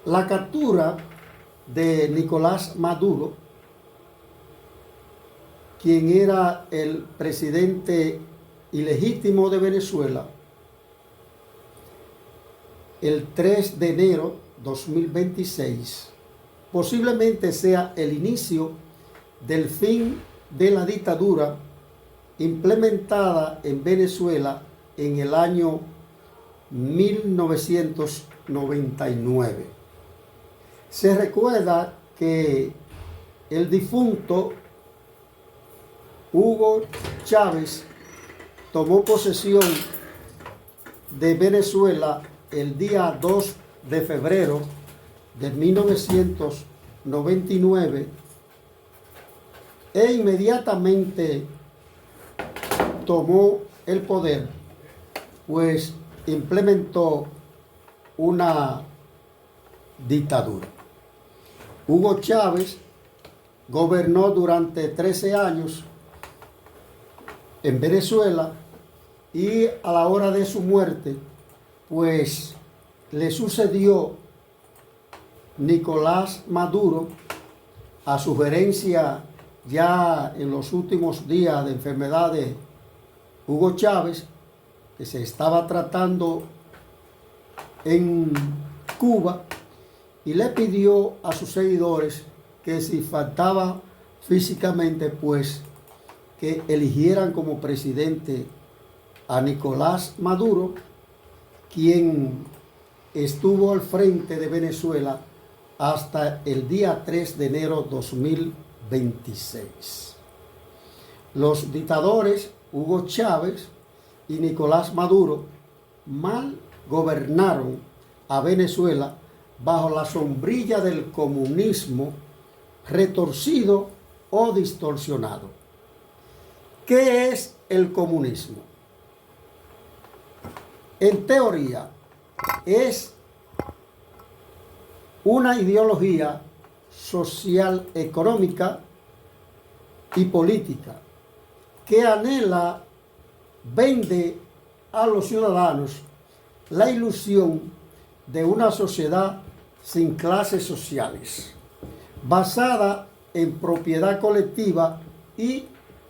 La captura de Nicolás Maduro, quien era el presidente ilegítimo de Venezuela, el 3 de enero 2026, posiblemente sea el inicio del fin de la dictadura implementada en Venezuela en el año 1999. Se recuerda que el difunto Hugo Chávez tomó posesión de Venezuela el día 2 de febrero de 1999 e inmediatamente tomó el poder, pues implementó una dictadura. Hugo Chávez gobernó durante 13 años en Venezuela y a la hora de su muerte, pues le sucedió Nicolás Maduro, a sugerencia ya en los últimos días de enfermedad de Hugo Chávez, que se estaba tratando en Cuba, y le pidió a sus seguidores que si faltaba físicamente, pues que eligieran como presidente a Nicolás Maduro, quien estuvo al frente de Venezuela hasta el día 3 de enero 2026. Los dictadores Hugo Chávez y Nicolás Maduro mal gobernaron a Venezuela bajo la sombrilla del comunismo retorcido o distorsionado. ¿Qué es el comunismo? En teoría, es una ideología social, económica y política que anhela, vende a los ciudadanos la ilusión de una sociedad sin clases sociales, basada en propiedad colectiva y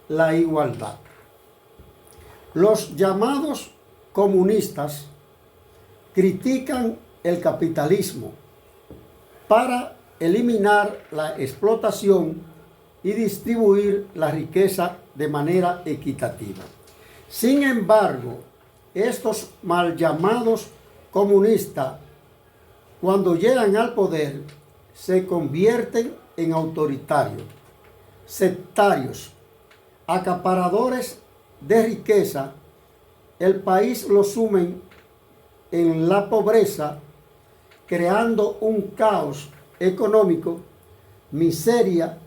la igualdad. Los llamados comunistas critican el capitalismo para eliminar la explotación y distribuir la riqueza de manera equitativa. Sin embargo, estos mal llamados comunistas, cuando llegan al poder, se convierten en autoritarios, sectarios, acaparadores de riqueza. El país lo sumen en la pobreza, creando un caos económico, miseria.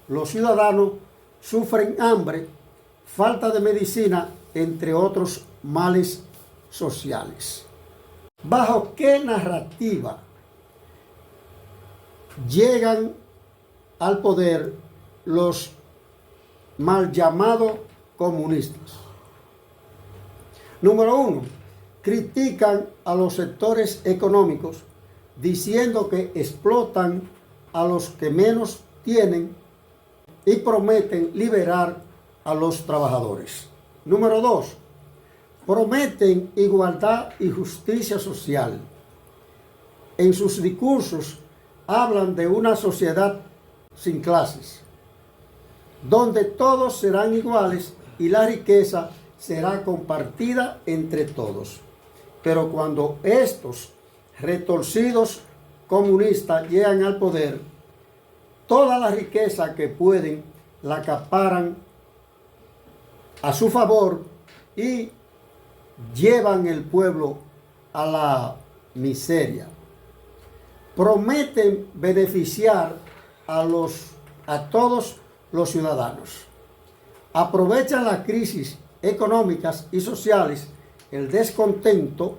Los ciudadanos sufren hambre, falta de medicina, entre otros males sociales. ¿Bajo qué narrativa llegan al poder los mal llamados comunistas? Número uno, critican a los sectores económicos diciendo que explotan a los que menos tienen y prometen liberar a los trabajadores. Número dos, prometen igualdad y justicia social. En sus discursos hablan de una sociedad sin clases, donde todos serán iguales y la riqueza será compartida entre todos. Pero cuando estos retorcidos comunistas llegan al poder, toda la riqueza que pueden la acaparan a su favor y llevan el pueblo a la miseria. Prometen beneficiar a todos los ciudadanos. Aprovechan las crisis económicas y sociales, el descontento,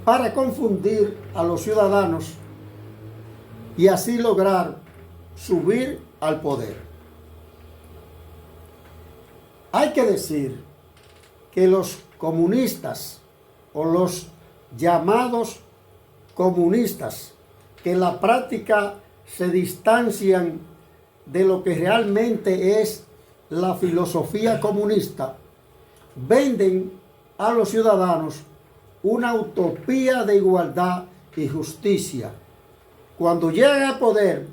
para confundir a los ciudadanos y así lograr subir al poder. Hay que decir que los comunistas o los llamados comunistas que en la práctica se distancian de lo que realmente es la filosofía comunista, venden a los ciudadanos una utopía de igualdad y justicia. Cuando llegan al poder,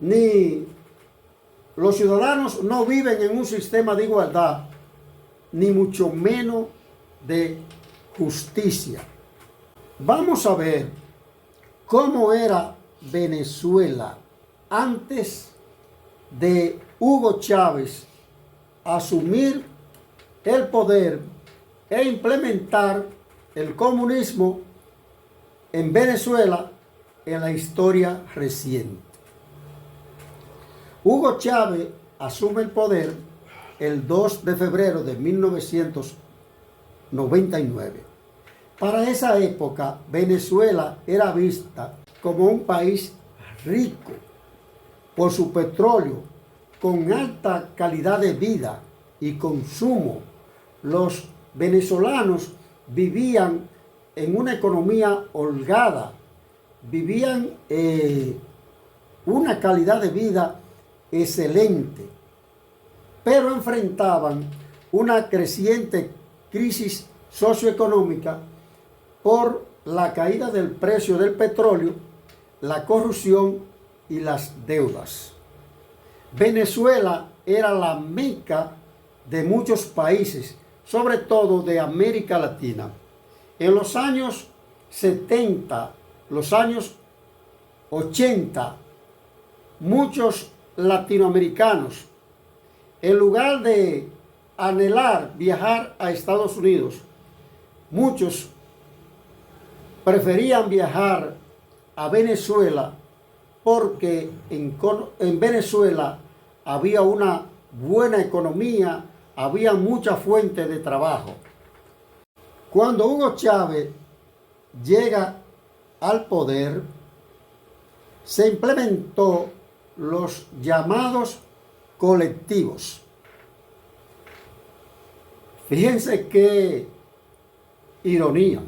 ni los ciudadanos no viven en un sistema de igualdad, ni mucho menos de justicia. Vamos a ver cómo era Venezuela antes de Hugo Chávez asumir el poder e implementar el comunismo en Venezuela en la historia reciente. Hugo Chávez asume el poder el 2 de febrero de 1999. Para esa época, Venezuela era vista como un país rico por su petróleo, con alta calidad de vida y consumo. Los venezolanos vivían en una economía holgada, vivían una calidad de vida excelente, pero enfrentaban una creciente crisis socioeconómica por la caída del precio del petróleo, la corrupción y las deudas. Venezuela era la meca de muchos países, sobre todo de América Latina. En los años 70, los años 80, muchos latinoamericanos, en lugar de anhelar viajar a Estados Unidos, muchos preferían viajar a Venezuela porque en Venezuela había una buena economía, había mucha fuente de trabajo. Cuando Hugo Chávez llega al poder, se implementó los llamados colectivos. Fíjense qué ironía.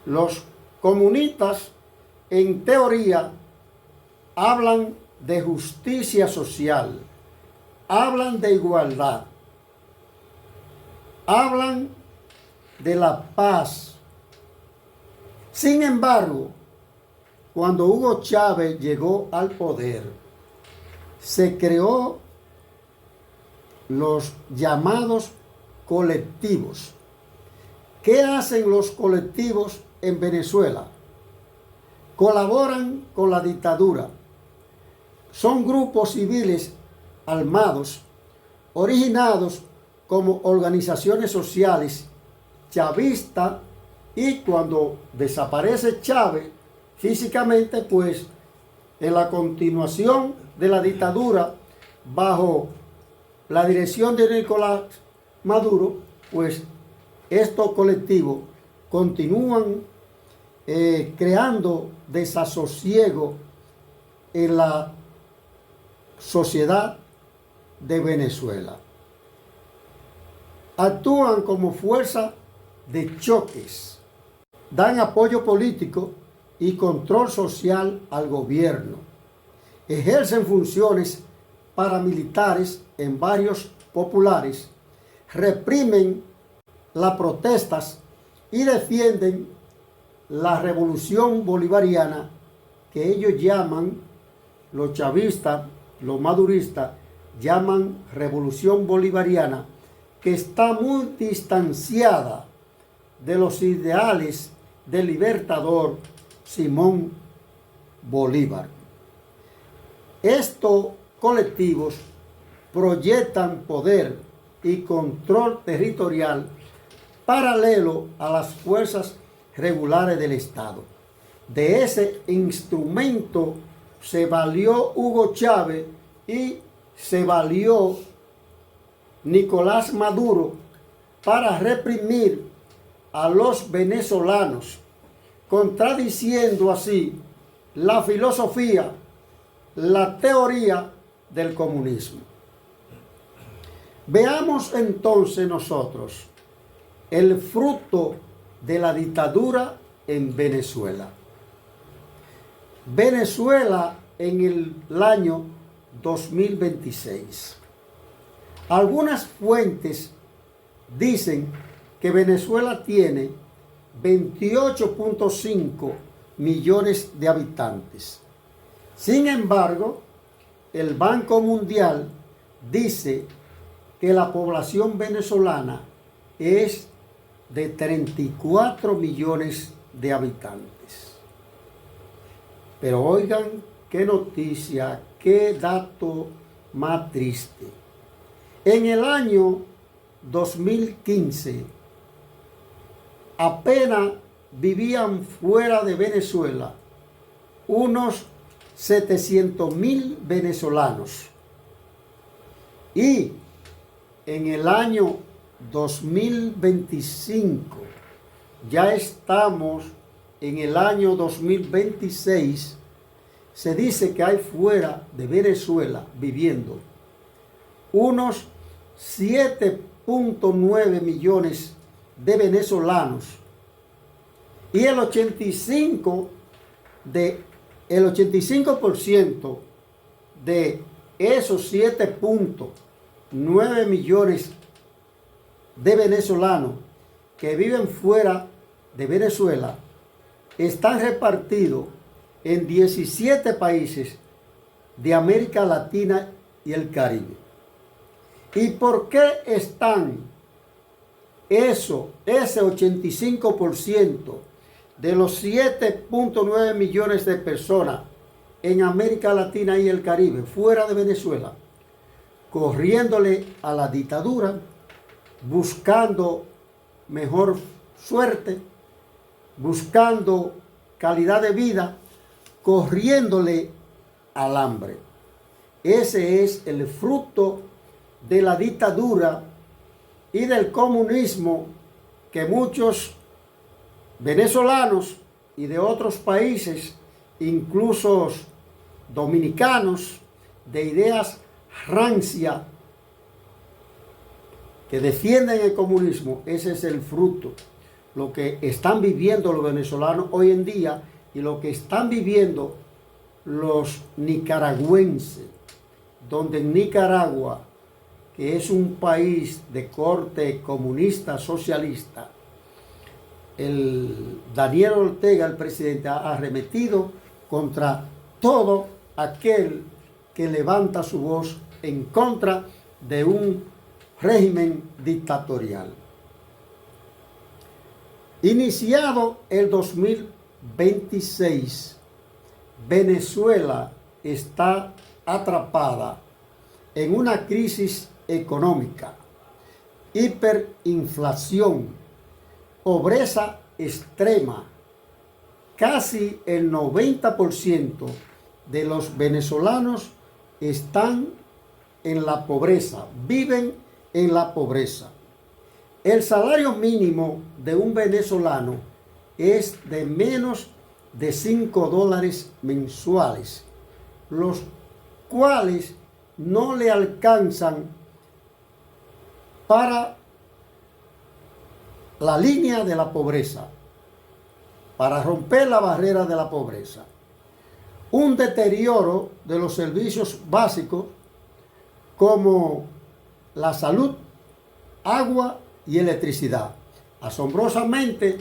Los comunistas, en teoría, hablan de justicia social, hablan de igualdad, hablan de la paz. Sin embargo, cuando Hugo Chávez llegó al poder, se creó los llamados colectivos. ¿Qué hacen los colectivos en Venezuela? Colaboran con la dictadura. Son grupos civiles armados, originados como organizaciones sociales chavistas, y cuando desaparece Chávez físicamente, pues en la continuación de la dictadura bajo la dirección de Nicolás Maduro, pues estos colectivos continúan creando desasosiego en la sociedad de Venezuela. Actúan como fuerza de choques, dan apoyo político y control social al gobierno, ejercen funciones paramilitares en barrios populares, reprimen las protestas y defienden la revolución bolivariana que ellos llaman, los chavistas, los maduristas, llaman revolución bolivariana, que está muy distanciada de los ideales del libertador Simón Bolívar. Estos colectivos proyectan poder y control territorial paralelo a las fuerzas regulares del Estado. De ese instrumento se valió Hugo Chávez y se valió Nicolás Maduro para reprimir a los venezolanos, contradiciendo así la filosofía, la teoría del comunismo. Veamos entonces nosotros el fruto de la dictadura en Venezuela. Venezuela en el año 2026. Algunas fuentes dicen que Venezuela tiene 28.5 millones de habitantes. Sin embargo, el Banco Mundial dice que la población venezolana es de 34 millones de habitantes. Pero oigan qué noticia, qué dato más triste. En el año 2015, apenas vivían fuera de Venezuela unos 700.000 venezolanos. Y en el año 2025, ya estamos en el año 2026, se dice que hay fuera de Venezuela viviendo unos 7.9 millones de venezolanos, y el 85% de esos 7.9 millones de venezolanos que viven fuera de Venezuela están repartidos en 17 países de América Latina y el Caribe. ¿Y por qué están ese 85% de los 7.9 millones de personas en América Latina y el Caribe, fuera de Venezuela, corriéndole a la dictadura, buscando mejor suerte, buscando calidad de vida, corriéndole al hambre? Ese es el fruto de la dictadura y del comunismo que muchos venezolanos y de otros países, incluso dominicanos, de ideas rancia, que defienden el comunismo. Ese es el fruto, lo que están viviendo los venezolanos hoy en día y lo que están viviendo los nicaragüenses, donde en Nicaragua, que es un país de corte comunista, socialista, el Daniel Ortega, el presidente, ha arremetido contra todo aquel que levanta su voz en contra de un régimen dictatorial. Iniciado el 2026, Venezuela está atrapada en una crisis económica, hiperinflación, pobreza extrema. Casi el 90% de los venezolanos están en la pobreza, viven en la pobreza. El salario mínimo de un venezolano es de menos de $5 mensuales, los cuales no le alcanzan para la línea de la pobreza, para romper la barrera de la pobreza. Un deterioro de los servicios básicos como la salud, agua y electricidad. Asombrosamente,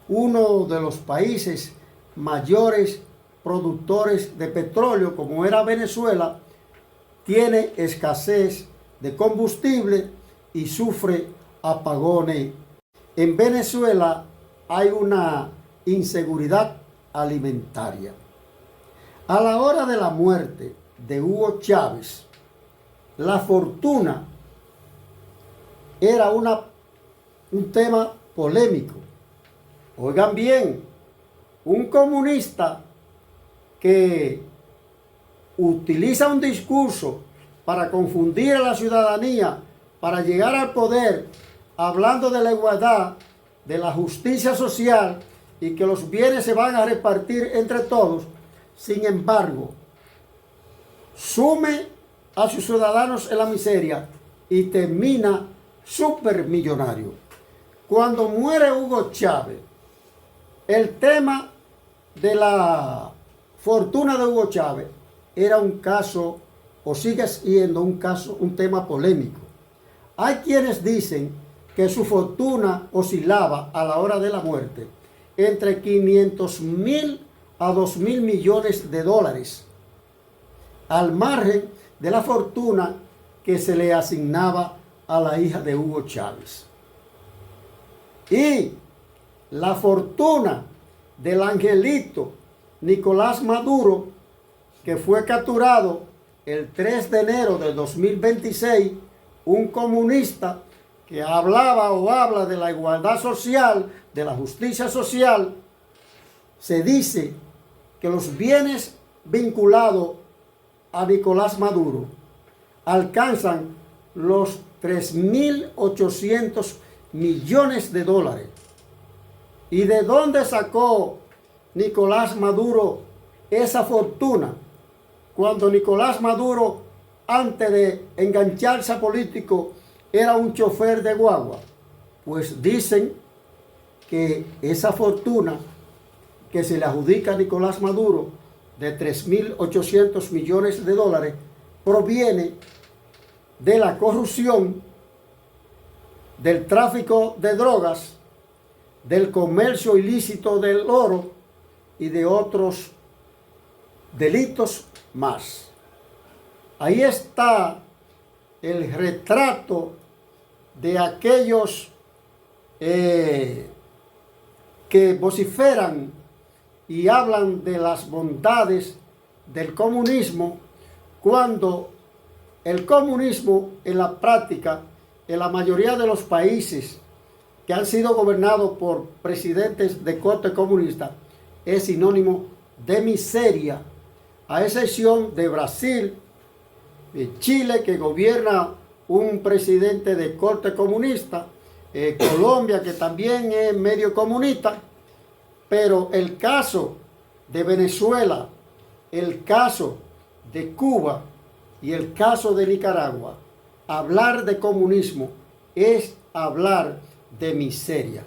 uno de los países mayores productores de petróleo, como era Venezuela, tiene escasez de combustible y sufre apagones. En Venezuela hay una inseguridad alimentaria. A la hora de la muerte de Hugo Chávez, la fortuna era un tema polémico. Oigan bien, un comunista que utiliza un discurso para confundir a la ciudadanía, para llegar al poder, hablando de la igualdad, de la justicia social y que los bienes se van a repartir entre todos. Sin embargo, sume a sus ciudadanos en la miseria y termina supermillonario. Cuando muere Hugo Chávez, el tema de la fortuna de Hugo Chávez era un caso, o sigue siendo un caso, un tema polémico. Hay quienes dicen que su fortuna oscilaba a la hora de la muerte entre 500.000 a 2.000 millones de dólares, al margen de la fortuna que se le asignaba a la hija de Hugo Chávez. Y la fortuna del angelito Nicolás Maduro, que fue capturado el 3 de enero de 2026, un comunista que hablaba o habla de la igualdad social, de la justicia social, se dice que los bienes vinculados a Nicolás Maduro alcanzan los 3.800 millones de dólares. ¿Y de dónde sacó Nicolás Maduro esa fortuna? Cuando Nicolás Maduro, antes de engancharse a político, era un chofer de guagua. Pues dicen que esa fortuna que se le adjudica a Nicolás Maduro de 3.800 millones de dólares proviene de la corrupción, del tráfico de drogas, del comercio ilícito del oro y de otros delitos más. Ahí está el retrato de aquellos que vociferan y hablan de las bondades del comunismo, cuando el comunismo en la práctica, en la mayoría de los países que han sido gobernados por presidentes de corte comunista, es sinónimo de miseria, a excepción de Brasil, de Chile, que gobierna un presidente de corte comunista, Colombia, que también es medio comunista, pero el caso de Venezuela, el caso de Cuba y el caso de Nicaragua, hablar de comunismo es hablar de miseria.